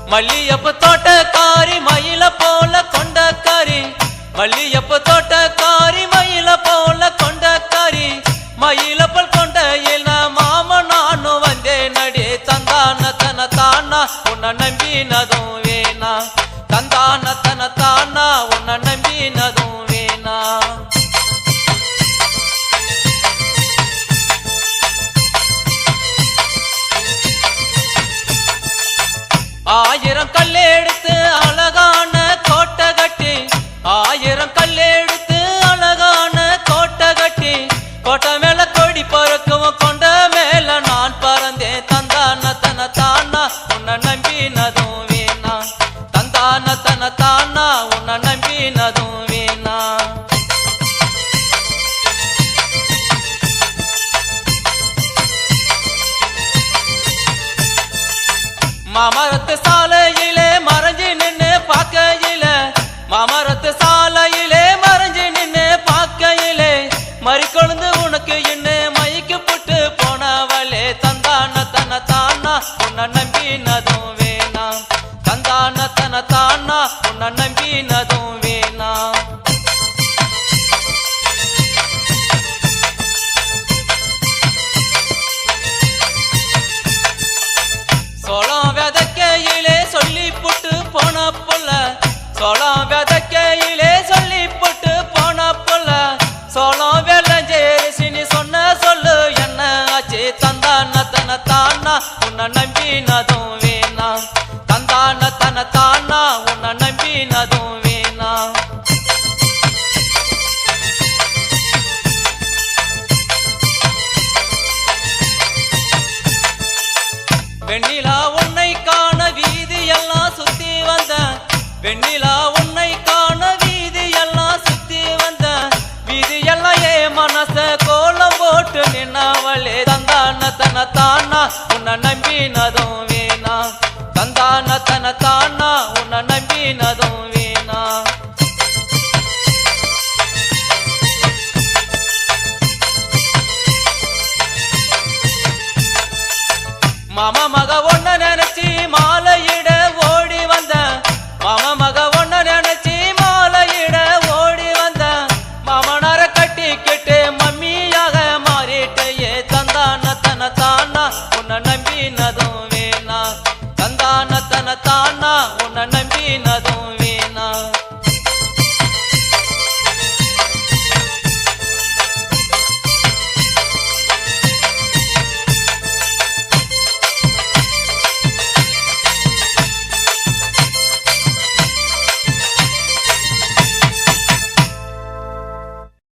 மல்லியப்பு தோட்டக்காரி மயில போல கொண்டக்காரி மல்லியப்பு தோட்டக்காரி மயில போல கொண்டக்காரி மயில போல் கொண்ட என்ன மாம நானும் வந்தேன் நடி தந்தான தன தானா உன்னை நம்பினதும் வேணா தந்தான தன தானா உன்னை நம்பினதும் வேணா ஆயிரம் கல்லெடுத்து அழகான கோட்டை கட்டி ஆயிரம் கல்லெடுத்து அழகான கோட்டை கட்டி கோட்டை மேல கொடி பறக்கவும் கொண்ட மேல நான் பறந்தேன் தந்தான தன தானா உன்னை நம்பினதும் வேணா தந்தான தன தானா உன்னை நம்பினதும் வேணா மாமரத்து சாலையிலே மறைஞ்சு நின்று பார்க்கையில மாமரத்து சாலையிலே மறைஞ்சு நின்று பார்க்கையிலே மறிக்கொழுந்து உனக்கு என்ன மயக்கு புட்டு போனவளே தந்தான தன தானா உன்னை நம்பினதும் வேணா தந்தான தன தானா உன்னை நம்பினதும் வேணா சோளம் விதைக்கையிலே சொல்லி புட்டு போன புள்ள சோளம் விதைக்கையிலே சொல்லி புட்டு போன புள்ள சோளம் வெள்ளஞ்சேரிசினி சொன்ன சொல்லு என்ன ஆச்சு தந்தான தன தானா உன்னை நம்பினதும் வேணா தந்தான தன தானா உன்னை நம்பினதும் வேணா வெண்ணிலா உன்னை காண வீதி எல்லாம் சுத்தி வந்த வெண்ணிலா உன்னை காண வீதி எல்லாம் சுத்தி வந்த வீதி எல்லாம் ஏ மனச கோலம் போட்டு நின்னவளே தந்தான தன தானா உன்னை நம்பினதும் வேணா தந்தான தன தானா உன்னை நம்பினதும் வேணா மாமா மக ஒன்ன நினைச்சி மாலையிட ஓடி வந்த மாமா மக ஒன்ன நினைச்சி மாலையிட ஓடி வந்த மாமனார கட்டிக்கிட்டு மம்மியாக மாறிட்டையே தந்தான தன தானா உன்னை நம்பினதும் வேணா தந்தான தன தானா உன்னை நம்பினதும்